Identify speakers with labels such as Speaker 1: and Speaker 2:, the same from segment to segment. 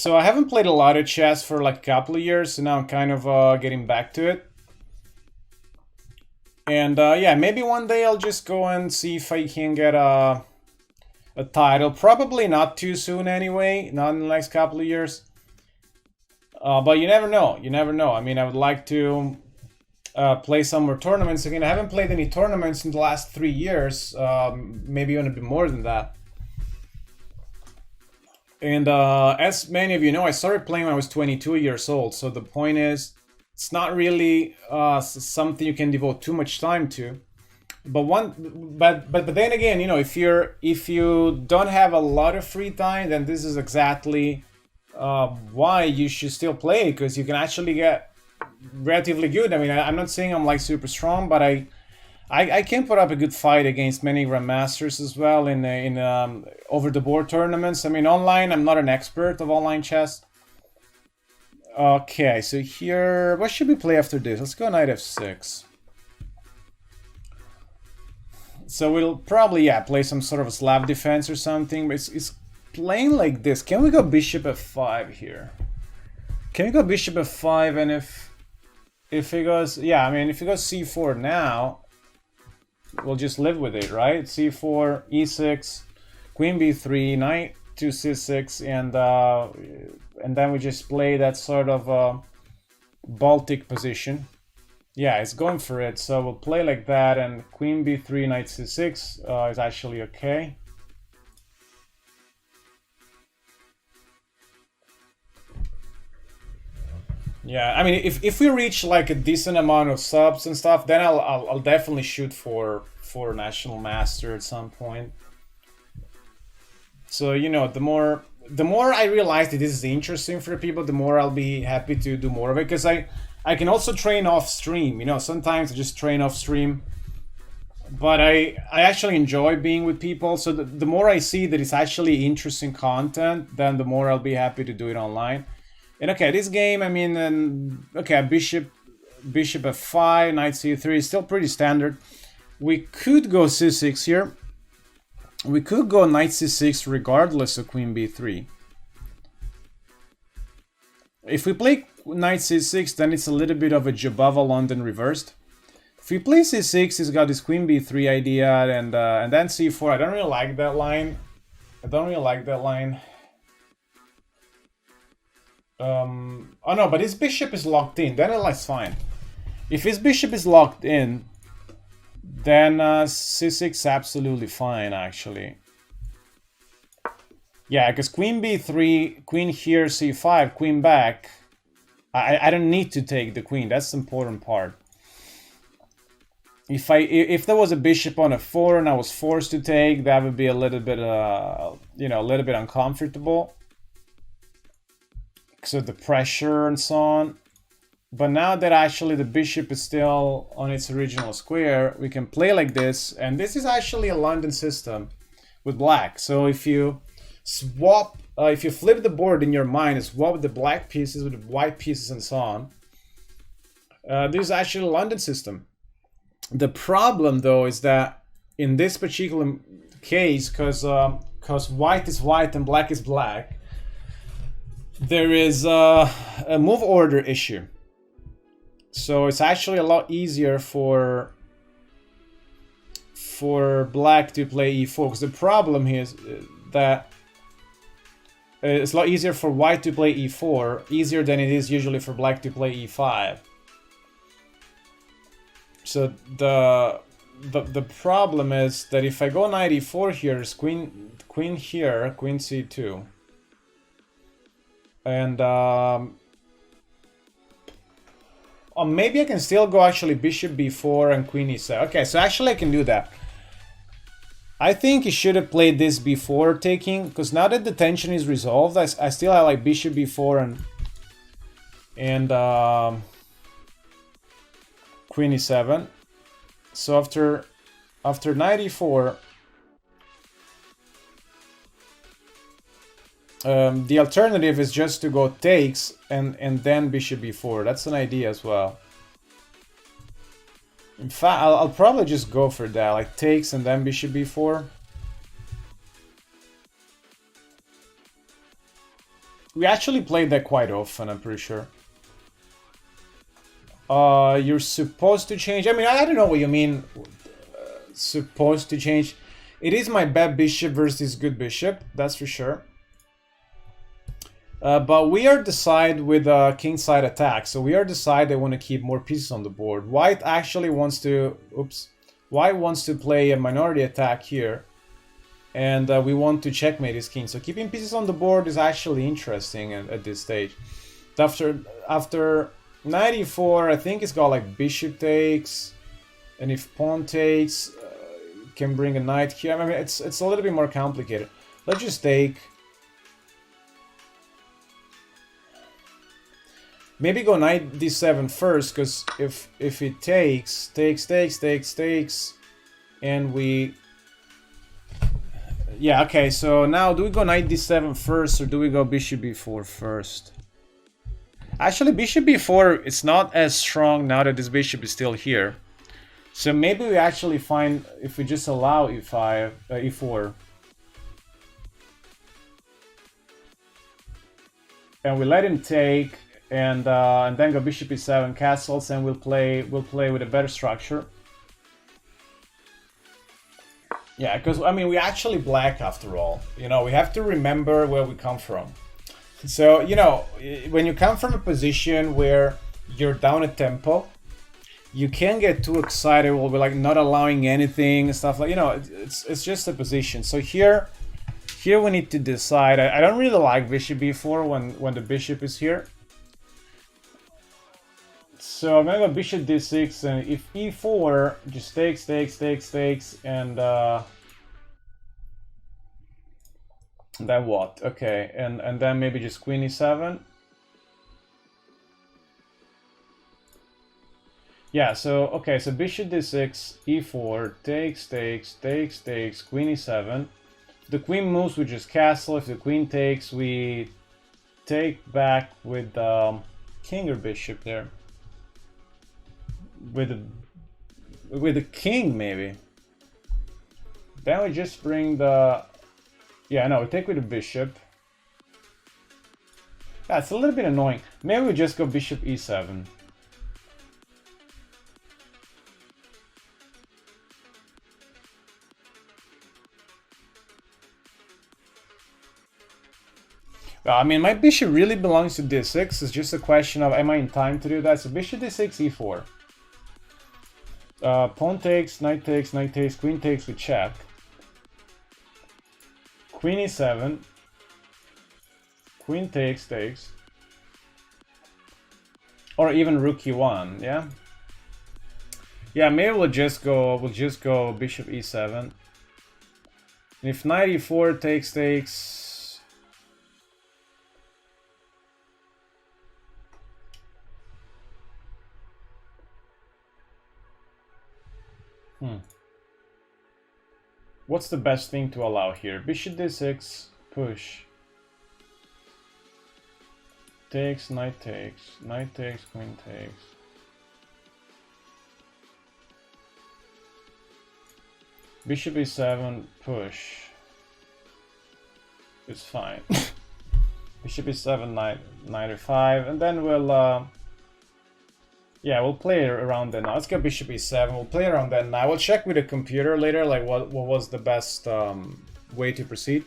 Speaker 1: So I haven't played a lot of chess for like a couple of years, so now I'm kind of getting back to it. And yeah, maybe one day I'll just go and see if I can get a title. Probably not too soon anyway, not in the next couple of years. But you never know. You never know. I mean, I would like to play some more tournaments again. I haven't played any tournaments in the last 3 years, maybe even a bit more than that. And as many of you know, I started playing when I was 22 years old. So the point is, it's not really something you can devote too much time to. But then again, you know, if you don't have a lot of free time, then this is exactly why you should still play, because you can actually get relatively good. I mean, I'm not saying I'm like super strong, but I can put up a good fight against many grandmasters as well in over the board tournaments. I mean, online, I'm not an expert of online chess. Okay, so here, what should we play after this? Let's go knight f6. So we'll probably, yeah, play some sort of a Slav defense or something, but it's playing like this. Can we go bishop f5 here? Can we go bishop f5, and if he goes, yeah, I mean, if he goes c4 now, we'll just live with it, right? c4, e6, queen b3, knight to c6, and then we just play that sort of Baltic position. Yeah, it's going for it, so we'll play like that, and queen b3, knight c6 is actually okay. Yeah, I mean, if we reach like a decent amount of subs and stuff, then I'll definitely shoot for national master at some point. So you know, the more I realize that this is interesting for people, the more I'll be happy to do more of it, because I can also train off stream. You know, sometimes I just train off stream, but I actually enjoy being with people. So the more I see that it's actually interesting content, then the more I'll be happy to do it online. And okay, this game, I mean, okay, bishop f5, knight c3 is still pretty standard. We could go c6 here. We could go knight c6 regardless of queen b3. If we play knight c6, then it's a little bit of a Jabava London reversed. If we play c6, he's got this queen b3 idea, and then c4. I don't really like that line. Oh no, but his bishop is locked in. Then it's fine. If his bishop is locked in, then c6 absolutely fine, actually. Yeah, because queen b3, queen here, c5, queen back. I don't need to take the queen. That's the important part. If there was a bishop on f4 and I was forced to take, that would be a little bit you know, a little bit uncomfortable because of the pressure and so on. But now that actually the bishop is still on its original square, we can play like this, and this is actually a London system with black. So if you swap, if you flip the board in your mind and swap the black pieces with the white pieces and so on, this is actually a London system. The problem though is that in this particular case, because white is white and black is black, there is a move order issue. So it's actually a lot easier for black to play e4, because the problem here is that it's a lot easier for white to play e4, easier than it is usually for black to play e5. So the problem is that if I go knight e4 here, it's queen here, queen c2, and or maybe I can still go actually bishop b4 and queen e7. Okay, so actually I can do that. I think he should have played this before taking, because now that the tension is resolved, I still have like bishop b4 and queen e7. So after knight e4, the alternative is just to go takes and then bishop b4. That's an idea as well. In fact, I'll probably just go for that, like takes and then bishop b4. We actually played that quite often, I'm pretty sure. You're supposed to change. I mean, I don't know what you mean. Supposed to change. It is my bad bishop versus good bishop, that's for sure. But we are the side with a kingside attack, so we are the side that want to keep more pieces on the board. White actually wants to, White wants to play a minority attack here, and we want to checkmate his king. So keeping pieces on the board is actually interesting at this stage. After 94, I think it's got like bishop takes, and if pawn takes, can bring a knight here. I mean, it's a little bit more complicated. Let's just take. Maybe go knight d7 first, because if it takes, and we... Yeah, okay, so now do we go knight d7 first, or do we go bishop b4 first? Actually, bishop b4 is not as strong now that this bishop is still here. So maybe we actually find, if we just allow e5, e4. And we let him take... And then go bishop e7 castles, and we'll play with a better structure. Yeah, because I mean we actually black after all. You know, we have to remember where we come from. So you know, when you come from a position where you're down a tempo, you can't get too excited. We'll be like not allowing anything and stuff like, you know, it's just a position. So here we need to decide. I don't really like bishop b4 when the bishop is here. So I'm gonna go bishop d6, and if e4 just takes, and then what? Okay, and then maybe just queen e7. Yeah. So okay. So bishop d6, e4 takes, queen e7. The queen moves, we just castle. If the queen takes, we take back with king or bishop there. With the king, maybe. Then we just bring the... Yeah, no, we take with the bishop. Yeah, it's a little bit annoying. Maybe we just go bishop e7. Well, I mean, my bishop really belongs to d6. It's just a question of, am I in time to do that? So bishop d6, e4. Pawn takes, knight takes, queen takes, we check. Queen e7. Queen takes. Or even rook e1, yeah? Yeah, maybe we'll just go bishop e7. And if knight e4 takes... What's the best thing to allow here? Bishop d6, push. Takes, knight takes, queen takes. Bishop e7, push. It's fine. Bishop e7, knight e5, and then we'll yeah, we'll play around that now. Let's go bishop e7. We'll play around that now. We'll check with the computer later, like what was the best way to proceed.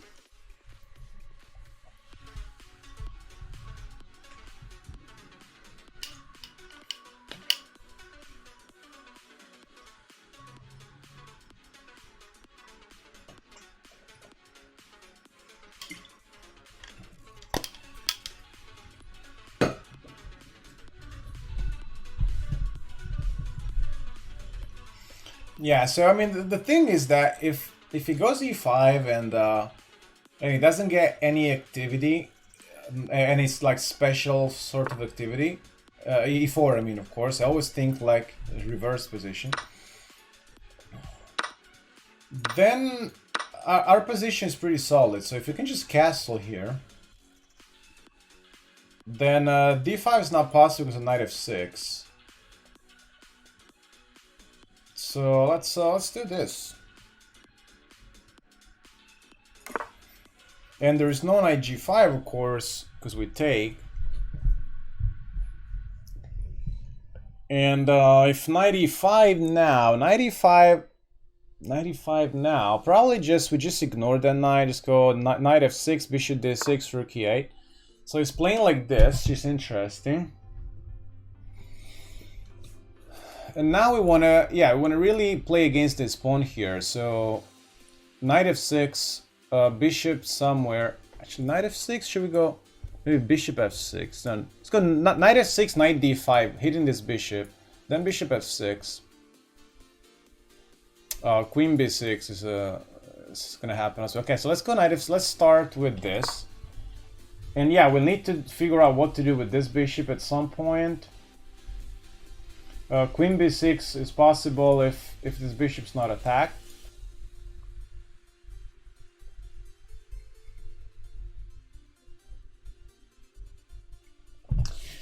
Speaker 1: Yeah, so I mean, the thing is that if he goes e5 and he doesn't get any activity, and it's like special sort of activity, e4, I mean, of course, I always think like reverse position. Then our position is pretty solid, so if you can just castle here, then d5 is not possible because of knight f6. So let's do this. And there is no knight g5, of course, because we take. And if knight e5 now, knight e5 now, probably we just ignore that knight, just go knight f6, bishop d6, rook e8. So he's playing like this, just interesting. And now we wanna really play against this pawn here. So knight f6, bishop somewhere. Actually, knight f6, should we go? Maybe bishop f6. Then let's go knight f6, knight d5, hitting this bishop. Then bishop f6. Queen b6 is gonna happen also. Okay, so let's go knight f6. Let's start with this. And yeah, we'll need to figure out what to do with this bishop at some point. Queen b6 is possible if this bishop's not attacked.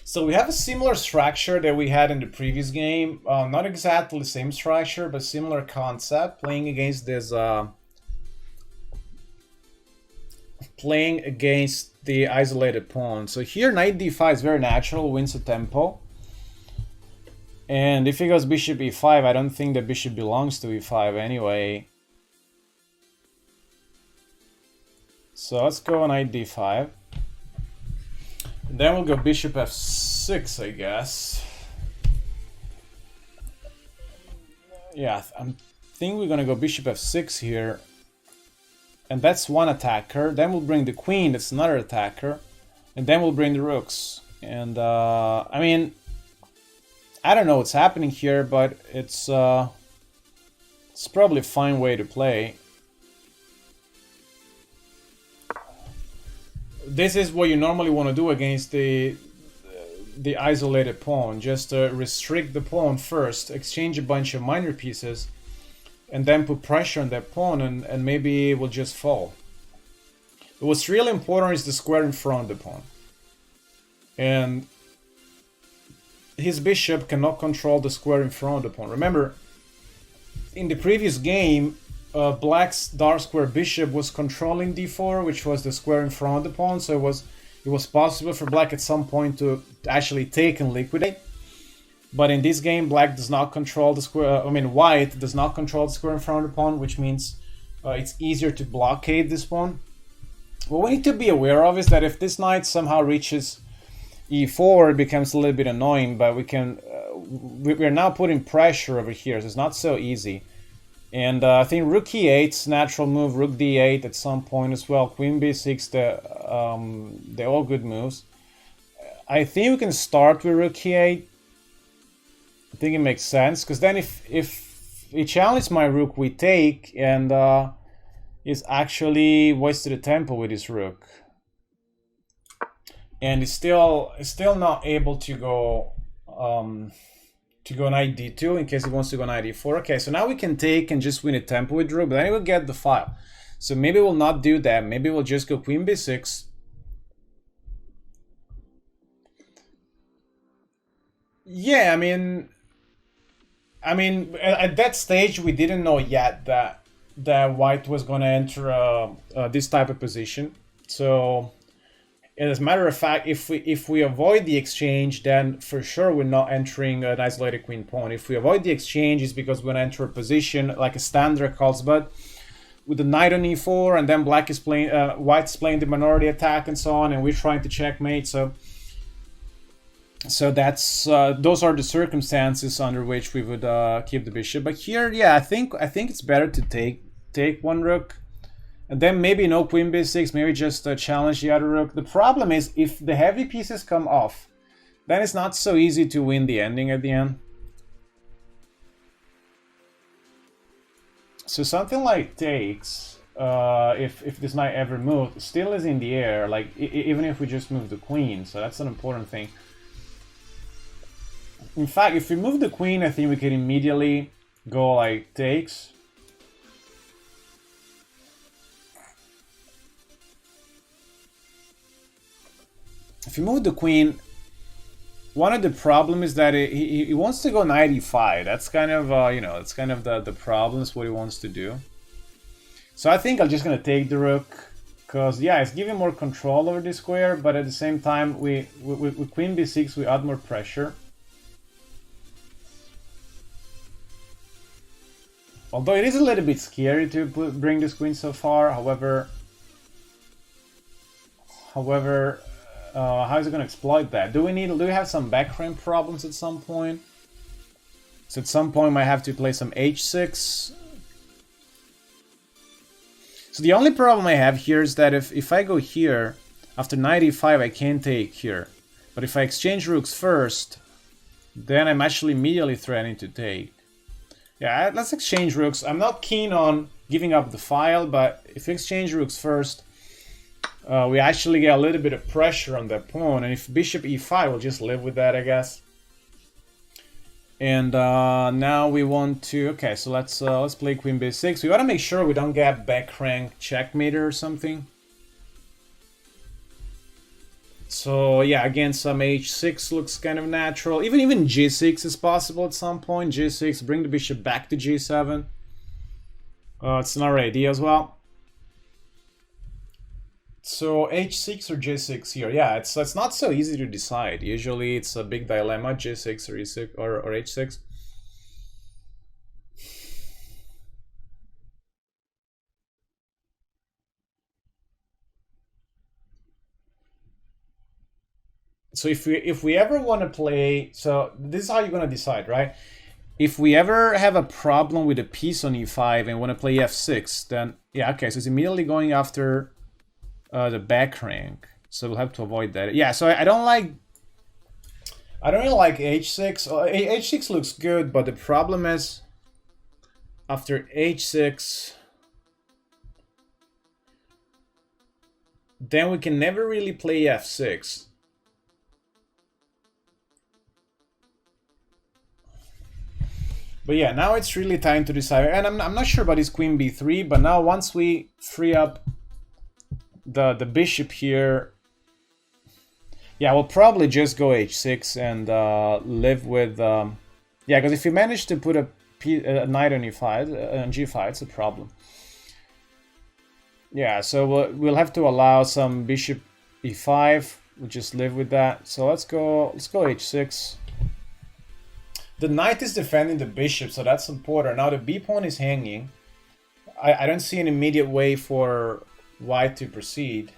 Speaker 1: So we have a similar structure that we had in the previous game. Not exactly the same structure, but similar concept. Playing against this, playing against the isolated pawn. So here, knight d5 is very natural, wins a tempo. And if he goes bishop e5, I don't think the bishop belongs to e5 anyway. So let's go knight d5. Then we'll go bishop f6, I guess. Yeah, I think we're gonna go bishop f6 here. And that's one attacker. Then we'll bring the queen, that's another attacker. And then we'll bring the rooks. And I mean, I don't know what's happening here, but it's probably a fine way to play. This is what you normally want to do against the isolated pawn. Just restrict the pawn first, exchange a bunch of minor pieces, and then put pressure on that pawn, and maybe it will just fall. But what's really important is the square in front of the pawn. And his bishop cannot control the square in front of the pawn. Remember, in the previous game, Black's dark square bishop was controlling d4, which was the square in front of the pawn, so it was possible for Black at some point to actually take and liquidate. But in this game, Black does not control the square. White does not control the square in front of the pawn, which means it's easier to blockade this pawn. What we need to be aware of is that if this knight somehow reaches e4, it becomes a little bit annoying, but we're now putting pressure over here, so it's not so easy. And I think rook e8's natural move, rook d8 at some point as well, queen b6, they're all good moves. I think we can start with rook e8. I think it makes sense, because then if he challenges my rook, we take, and he's actually wasted a tempo with his rook. And he's still not able to go knight d2 in case he wants to go knight e4. Okay, so now we can take and just win a tempo with rook, but then he will get the file. So maybe we'll not do that. Maybe we'll just go queen b6. Yeah, I mean, at that stage we didn't know yet that White was going to enter this type of position. So as a matter of fact, if we avoid the exchange, then for sure we're not entering an isolated queen pawn. If we avoid the exchange, it's because we're going to enter a position like a standard Carlsbad with the knight on e4, and then Black is playing, White's playing the minority attack and so on, and we're trying to checkmate. So that's those are the circumstances under which we would keep the bishop. But here, yeah, I think it's better to take one rook. And then maybe no queen b6, maybe just challenge the other rook. The problem is, if the heavy pieces come off, then it's not so easy to win the ending at the end. So something like takes, if this knight ever moved, still is in the air, like even if we just move the queen, so that's an important thing. In fact, if we move the queen, I think we can immediately go like takes. If you move the queen, one of the problems is that he wants to go knight e5. That's kind of, it's kind of the problem, is what he wants to do. So I think I'm just going to take the rook, Because, yeah, it's giving more control over the square, but at the same time, with queen b6, we add more pressure. Although it is a little bit scary to bring this queen so far, however, how is it going to exploit that? Do we have some backframe problems at some point? So at some point, I might have to play some h6. So the only problem I have here is that if I go here, after knight e5, I can't take here. But if I exchange rooks first, then I'm actually immediately threatening to take. Yeah, let's exchange rooks. I'm not keen on giving up the file, but if we exchange rooks first, we actually get a little bit of pressure on the pawn. And if bishop e5, we'll just live with that, I guess. And now we want to, okay, so let's play queen b6. We gotta make sure we don't get back rank checkmate or something. So yeah, again, some h6 looks kind of natural. Even g6 is possible at some point. g6, bring the bishop back to g7. It's another idea as well. So h6 or g6 here, yeah, it's not so easy to decide. Usually it's a big dilemma, g6 or e6 or h6. So if we ever want to play, so this is how you're gonna decide, right? If we ever have a problem with a piece on e5 and want to play f6, then yeah, okay, so it's immediately going after the back rank, so we'll have to avoid that. Yeah, so I don't really like h6. H6 looks good, but the problem is after h6, then we can never really play f6. But yeah, now it's really time to decide. And I'm not sure about this queen b3, but now once we free up the bishop here, yeah, we'll probably just go h6 and live with... yeah, because if you manage to put a knight on e5, on g5, it's a problem. Yeah, so we'll have to allow some bishop e5. We'll just live with that. So let's go h6. The knight is defending the bishop, so that's important. Now the b pawn is hanging. I don't see an immediate way for white to proceed.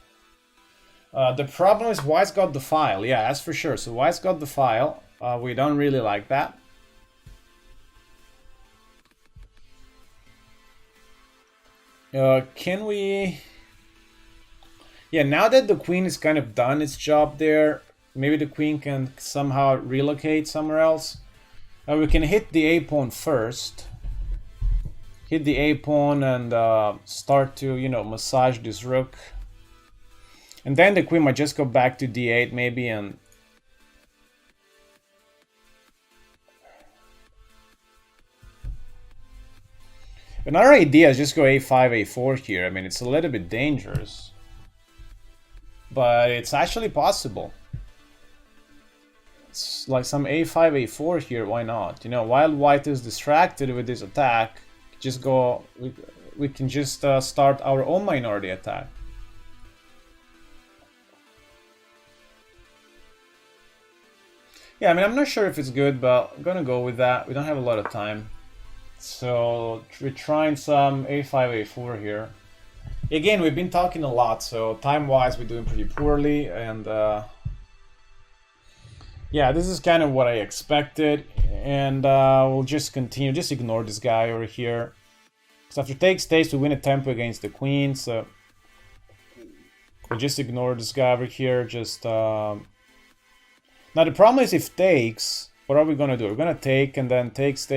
Speaker 1: The problem is white's got the file. Yeah, that's for sure. So white's got the file. We don't really like that. Can we... Yeah, now that the queen is kind of done its job there, maybe the queen can somehow relocate somewhere else. We can hit the a-pawn first. Hit the a-pawn and start to, you know, massage this rook. And then the queen might just go back to d8 maybe and... Another idea is just go a5, a4 here. I mean, it's a little bit dangerous. But it's actually possible. It's like some a5, a4 here, why not? You know, while white is distracted with this attack, just go... We can just start our own minority attack. Yeah, I mean, I'm not sure if it's good, but I'm gonna go with that. We don't have a lot of time. So we're trying some a5, a4 here. Again, we've been talking a lot, so time-wise we're doing pretty poorly, and yeah, this is kind of what I expected, and we'll just continue, just ignore this guy over here. So after takes, we win a tempo against the queen, so we'll just ignore this guy over here, just... Now the problem is if takes, what are we gonna do? We're gonna take, and then takes.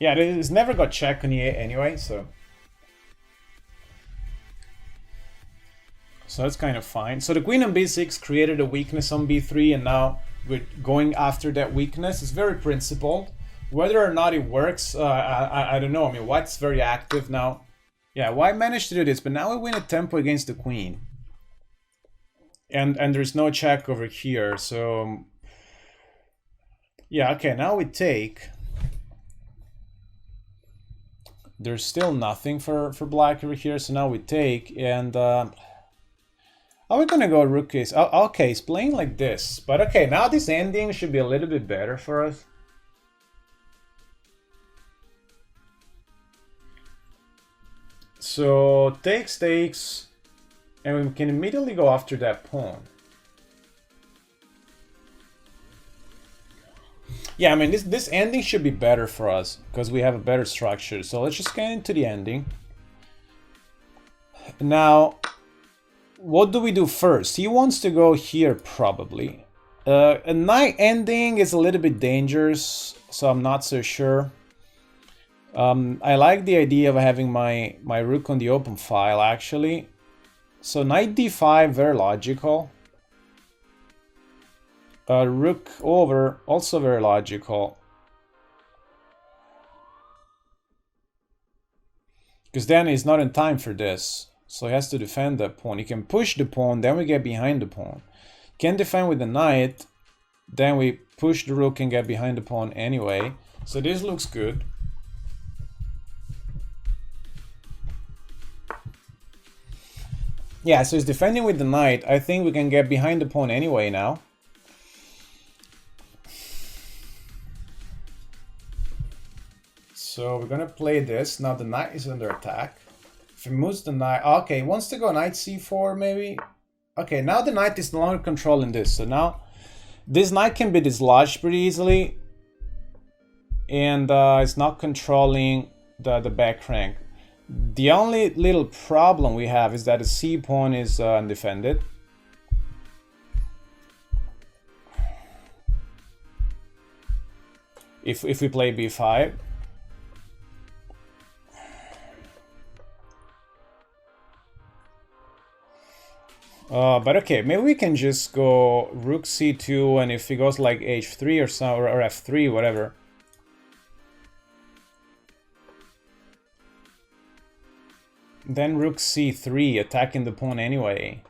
Speaker 1: Yeah, it's never got check on e8 anyway, so that's kind of fine. So the queen on b6 created a weakness on b3, and now we're going after that weakness. It's very principled. Whether or not it works, I don't know. I mean, white's very active now. Yeah, white managed to do this, but now we win a tempo against the queen. And there's no check over here, so... Yeah, okay, now we take. there's still nothing for black over here, so now we take, and are we gonna go rook ace? Oh, okay, it's playing like this, but okay, now this ending should be a little bit better for us. So takes, and we can immediately go after that pawn. Yeah, I mean, this ending should be better for us, because we have a better structure. So let's just get into the ending. Now, what do we do first? He wants to go here, probably. A knight ending is a little bit dangerous, so I'm not so sure. I like the idea of having my rook on the open file, actually. So knight d5, very logical. Rook over, also very logical. Because then he's not in time for this. So he has to defend that pawn. He can push the pawn, then we get behind the pawn. Can defend with the knight, then we push the rook and get behind the pawn anyway. So this looks good. Yeah, so he's defending with the knight. I think we can get behind the pawn anyway now. So we're gonna play this. Now the knight is under attack. If he moves the knight... Okay, he wants to go knight c4 maybe. Okay, now the knight is no longer controlling this. So now this knight can be dislodged pretty easily. And it's not controlling the back rank. The only little problem we have is that the c pawn is undefended. If we play b5. But okay, maybe we can just go rook c2, and if he goes like h3 or so, or f3, whatever. Then rook c3, attacking the pawn anyway.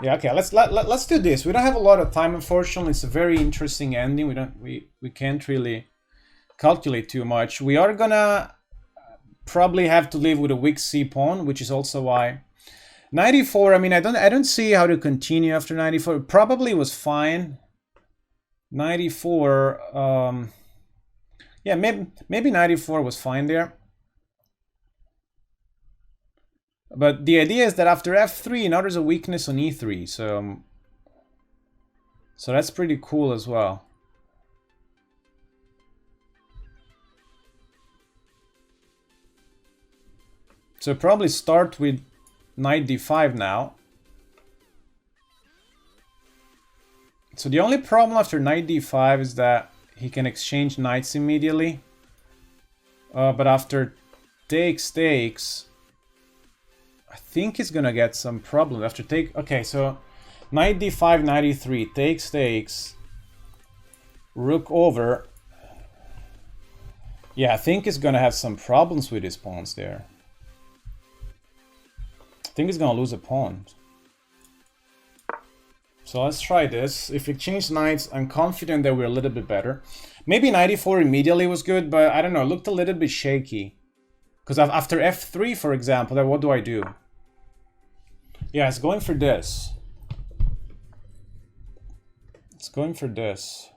Speaker 1: Yeah, okay, let's do this. We don't have a lot of time, unfortunately. It's a very interesting ending. We can't really calculate too much. We are gonna probably have to live with a weak c pawn, which is also why 94. I mean, I don't see how to continue after 94. It probably was fine. 94. Yeah, maybe 94 was fine there. But the idea is that after f3, now there's a weakness on e3, so that's pretty cool as well. So probably start with knight d5 now. So the only problem after knight d5 is that he can exchange knights immediately. But after takes, I think he's gonna get some problem after take. Okay, so knight d5, knight e3, takes, rook over. Yeah, I think he's gonna have some problems with his pawns there. I think he's gonna lose a pawn. So let's try this. If we change knights, I'm confident that we're a little bit better. Maybe knight e4 immediately was good, but I don't know, it looked a little bit shaky. Because after f3, for example, then what do I do? Yeah, it's going for this. It's going for this.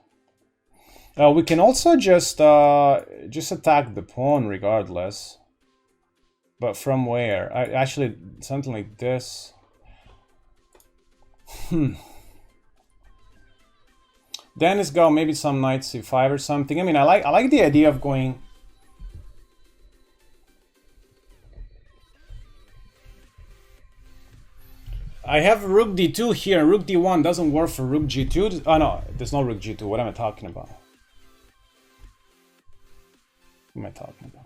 Speaker 1: We can also just attack the pawn regardless. But from where? Actually, something like this. Then let's go maybe some knight c5 or something. I mean, I like the idea of going. I have rook d2 here. Rook d1 doesn't work for rook g2. Oh no, there's no rook g2. What am I talking about? What am I talking about?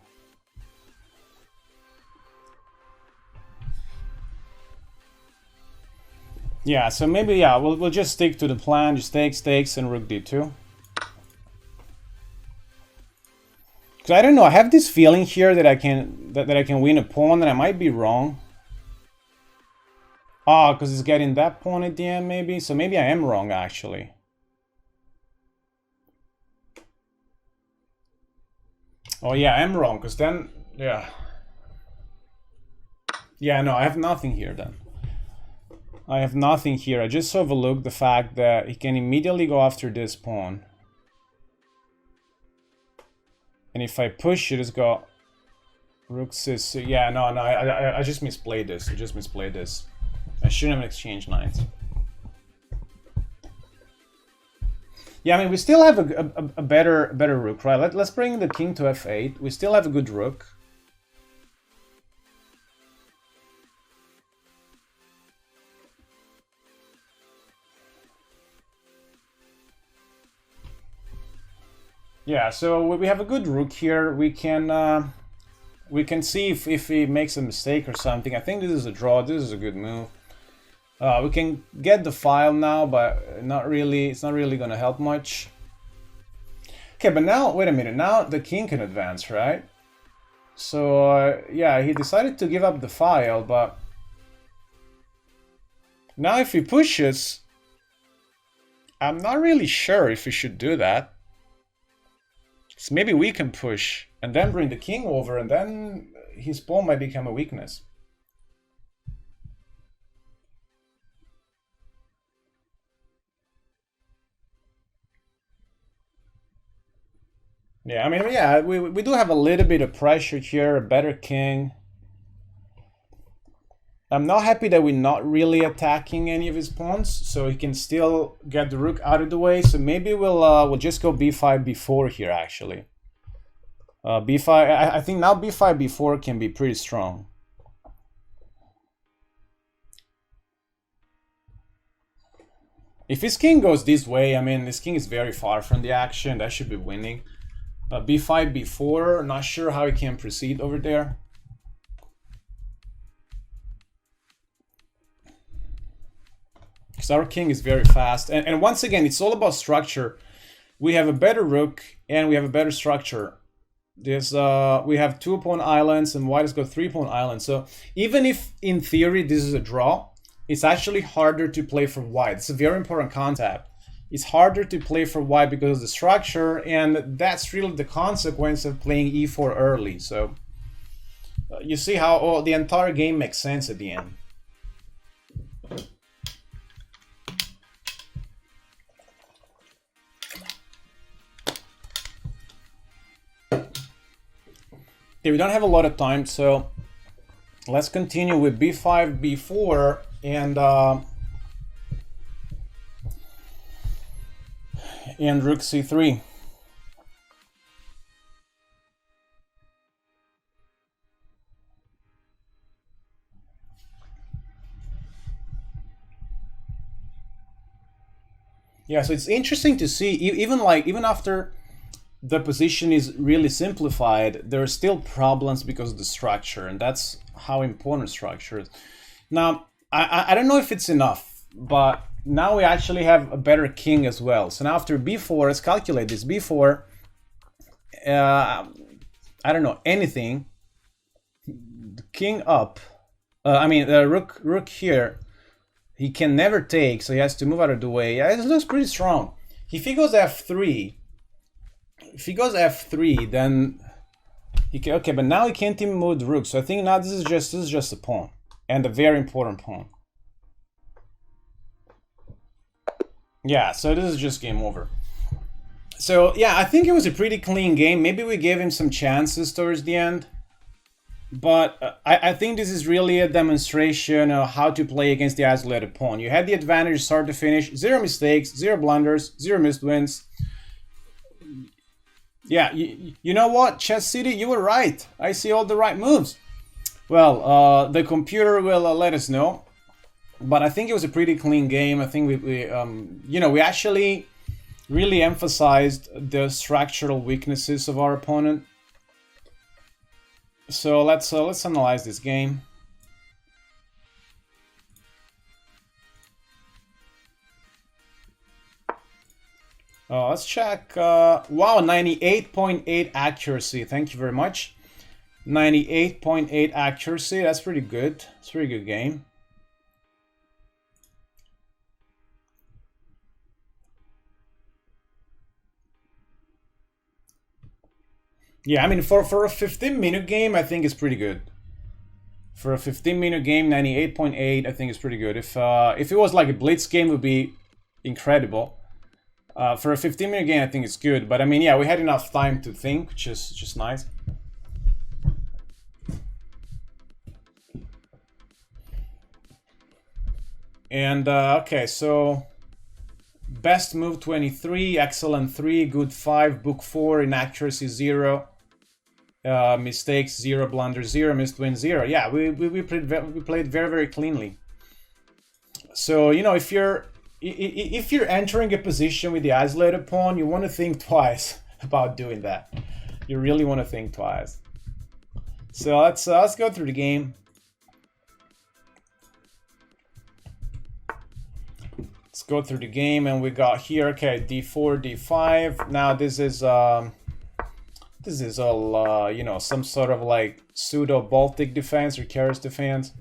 Speaker 1: Yeah, so maybe, yeah, we'll just stick to the plan. Just takes, and rook d2. Because I don't know, I have this feeling here that I can win a pawn, and I might be wrong. Ah, because it's getting that pawn at the end, maybe. So maybe I am wrong, actually. Oh yeah, I'm wrong, because then, yeah. Yeah, no, I have nothing here then. I have nothing here. I just overlooked the fact that he can immediately go after this pawn. And if I push, you just go rook c6. Yeah, no, I just misplayed this. I just misplayed this. I shouldn't have exchanged knights. Yeah, I mean, we still have a better rook, right? Let's bring the king to f8. We still have a good rook. Yeah, so we have a good rook here. We can see if he makes a mistake or something. I think this is a draw. This is a good move. We can get the file now, but not really. It's not really gonna help much. Okay, but now wait a minute. Now the king can advance, right? So yeah, he decided to give up the file, but now if he pushes, I'm not really sure if he should do that. So maybe we can push and then bring the king over, and then his pawn might become a weakness. Yeah, I mean, yeah, we do have a little bit of pressure here, a better king. I'm not happy that we're not really attacking any of his pawns, so he can still get the rook out of the way. So maybe we'll just go b5, b4 here, actually. b5, I think now b5, b4 can be pretty strong. If his king goes this way, I mean, this king is very far from the action. That should be winning. b5, b4, not sure how he can proceed over there. Because our king is very fast. And once again, it's all about structure. We have a better rook, and we have a better structure. There's we have 2-pawn islands, and white has got 3-pawn islands. So even if, in theory, this is a draw, it's actually harder to play for white. It's a very important concept. It's harder to play for white because of the structure, and that's really the consequence of playing e4 early. So you see how the entire game makes sense at the end. Okay, we don't have a lot of time, so let's continue with b5, b4, and rook c3. Yeah, so it's interesting to see, even after the position is really simplified, there are still problems because of the structure, and that's how important structure is. Now, I don't know if it's enough, but now we actually have a better king as well. So now after b4, let's calculate this. b4, I don't know, anything. King up. I mean, rook here. He can never take, so he has to move out of the way. Yeah, it looks pretty strong. If he goes f3, then he can, okay, but now he can't even move the rook. So I think now this is just a pawn, and a very important pawn. Yeah, so this is just game over. So yeah, I think it was a pretty clean game. Maybe we gave him some chances towards the end, but I think this is really a demonstration of how to play against the isolated pawn. You had the advantage start to finish, 0 mistakes, 0 blunders, 0 missed wins. Yeah, you know what, Chess City, you were right. I see all the right moves. Well, the computer will let us know. But I think it was a pretty clean game. I think we actually really emphasized the structural weaknesses of our opponent. So let's analyze this game. Let's check. Wow, 98.8 accuracy. Thank you very much. 98.8 accuracy. That's pretty good. It's a pretty good game. Yeah, I mean, for a 15-minute game, I think it's pretty good. For a 15-minute game, 98.8, I think it's pretty good. If it was like a blitz game, it would be incredible. For a 15-minute game, I think it's good. But I mean, yeah, we had enough time to think, which is just nice. And okay, so best move 23, excellent 3, good 5, book 4, inaccuracy 0, mistakes 0, blunder 0, missed win 0. Yeah, we played very, very cleanly. So, you know, if you're entering a position with the isolated pawn, you want to think twice about doing that. You really want to think twice. So let's go through the game. Let's go through the game, and we got here, okay, d4, d5. Now this is all you know, some sort of like pseudo Baltic defense or Keres defense.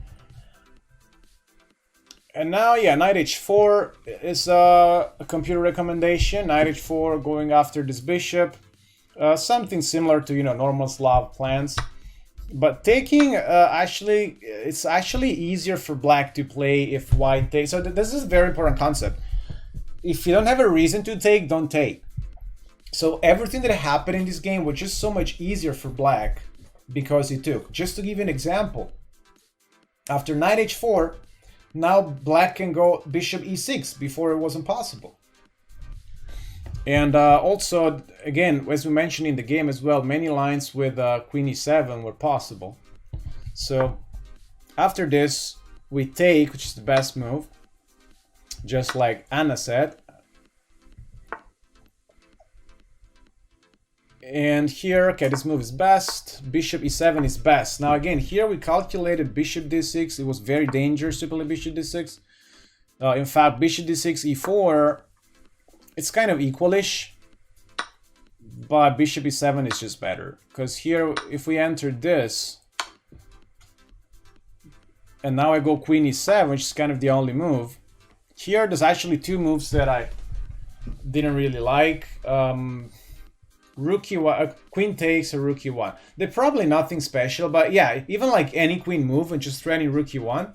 Speaker 1: And now, yeah, knight h4 is a computer recommendation. Knight h4 going after this bishop, something similar to, you know, normal Slav plans. But taking, it's actually easier for black to play if white takes. So this is a very important concept. If you don't have a reason to take, don't take. So everything that happened in this game was just so much easier for black because he took. Just to give you an example, after knight h4, now black can go bishop e6 before it wasn't possible. And also, again, as we mentioned in the game as well, many lines with queen e7 were possible. So after this, we take, which is the best move, just like Anna said. And here, okay, this move is best. Bishop e7 is best. Now again, here we calculated bishop d6. It was very dangerous to play bishop d6. In fact, bishop d6, e4, it's kind of equalish. But bishop e7 is just better. Because here, if we enter this, and now I go queen e7, which is kind of the only move. Here, there's actually two moves that I didn't really like. Rook e1, queen takes, or rook e1. They're probably nothing special, but yeah, even like any queen move and just threatening rook e1,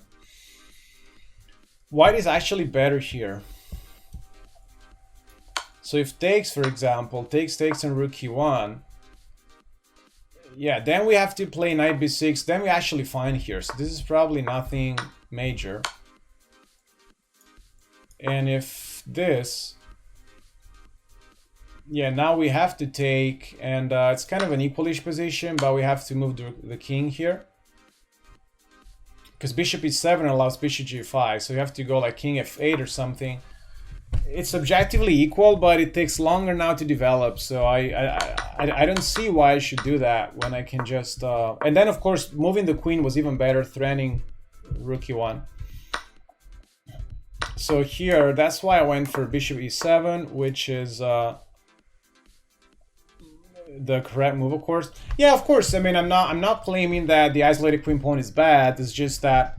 Speaker 1: white is actually better here. So if takes, for example, takes and rook e1, yeah, then we have to play knight b6, then we actually fine here. So this is probably nothing major. And if this, yeah, now we have to take, and it's kind of an equalish position, but we have to move the king here. Because bishop e7 allows bishop g5, so you have to go like king f8 or something. It's objectively equal, but it takes longer now to develop, so I don't see why I should do that when I can just... And then, of course, moving the queen was even better, threatening rook e1. So here, that's why I went for bishop e7, which is... the correct move, of course. Yeah, of course. I mean, I'm not claiming that the isolated queen pawn is bad. It's just that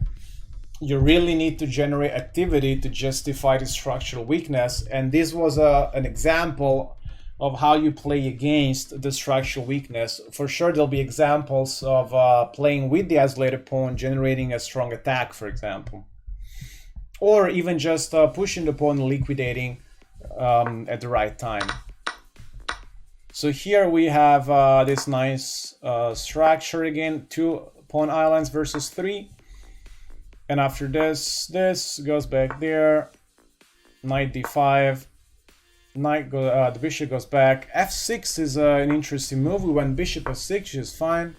Speaker 1: you really need to generate activity to justify the structural weakness. And this was an example of how you play against the structural weakness. For sure, there'll be examples of playing with the isolated pawn, generating a strong attack, for example, or even just pushing the pawn and liquidating at the right time. So here we have this nice structure again, 2 pawn islands versus 3. And after this goes back there, knight d5, the bishop goes back. f6 is an interesting move. We went bishop f6, which is fine.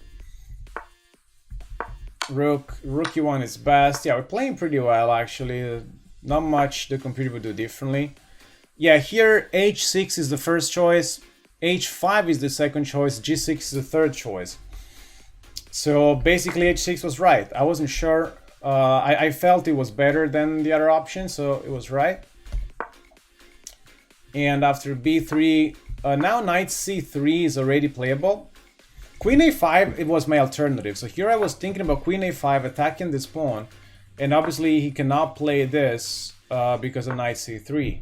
Speaker 1: Rook e1 is best. Yeah, we're playing pretty well actually. Not much the computer would do differently. Yeah, here h6 is the first choice. h5 is the second choice, g6 is the third choice. So basically h6 was right. I wasn't sure. I felt it was better than the other option, so it was right. And after b3, now knight c3 is already playable. Queen a5, it was my alternative. So here I was thinking about queen a5 attacking this pawn. And obviously he cannot play this because of knight c3.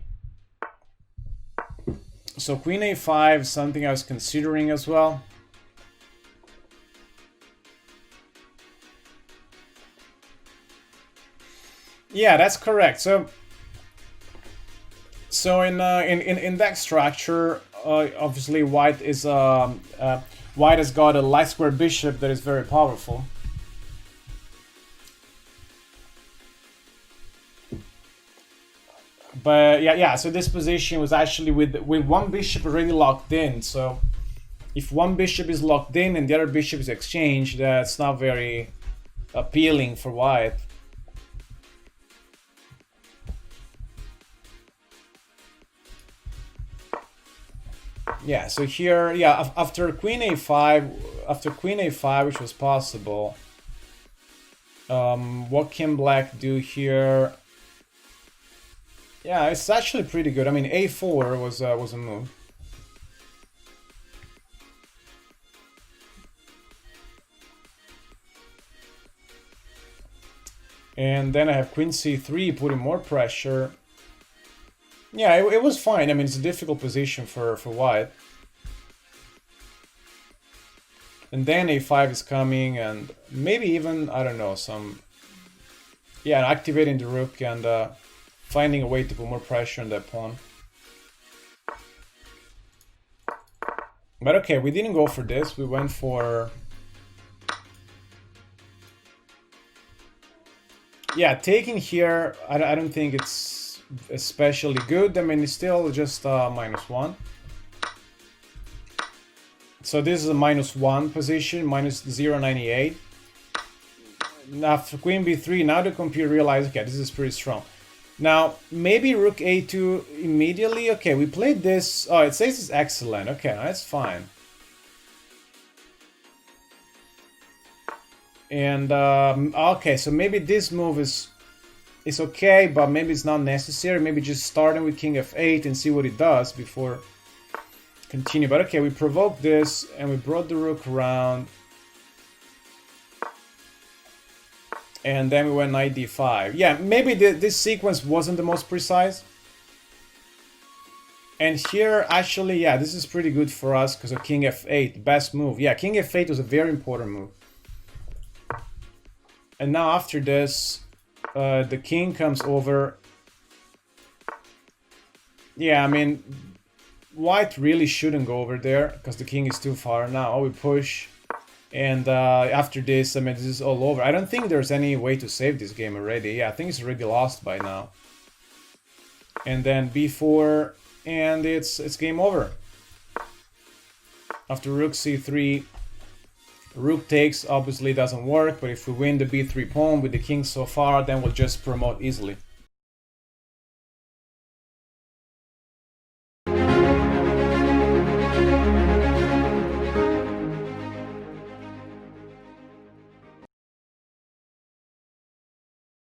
Speaker 1: So queen a5 is something I was considering as well. Yeah, that's correct. So in that structure, obviously white has got a light square bishop that is very powerful. But yeah. So this position was actually with one bishop already locked in. So if one bishop is locked in and the other bishop is exchanged, that's not very appealing for white. Yeah, so here, yeah, after queen a5, which was possible, what can black do here? Yeah, it's actually pretty good. I mean, a4 was a move. And then I have queen c3, putting more pressure. Yeah, it was fine. I mean, it's a difficult position for white. And then a5 is coming, and maybe even, I don't know, yeah, activating the rook and finding a way to put more pressure on that pawn. But okay, we didn't go for this. We went for... Yeah, taking here, I don't think it's especially good. I mean, it's still just -1. So this is a -1 position, -0.98. After queen b3, now the computer realized, okay, this is pretty strong. Now, maybe rook a2 immediately. Okay, we played this. Oh, it says it's excellent. Okay, that's fine. And, okay, so maybe this move is okay, but maybe it's not necessary. Maybe just starting with king f8 and see what it does before continue. But okay, we provoked this and we brought the rook around. And then we went knight d5. Yeah, maybe this sequence wasn't the most precise. And here, actually, yeah, this is pretty good for us because of king f8, best move. Yeah, king f8 was a very important move. And now after this, the king comes over. Yeah, I mean, white really shouldn't go over there because the king is too far. Now we push. And after this, I mean, this is all over. I don't think there's any way to save this game already. Yeah, I think it's already lost by now. And then b4, and it's game over. After rook c3, rook takes obviously doesn't work, but if we win the b3 pawn with the king so far, then we'll just promote easily.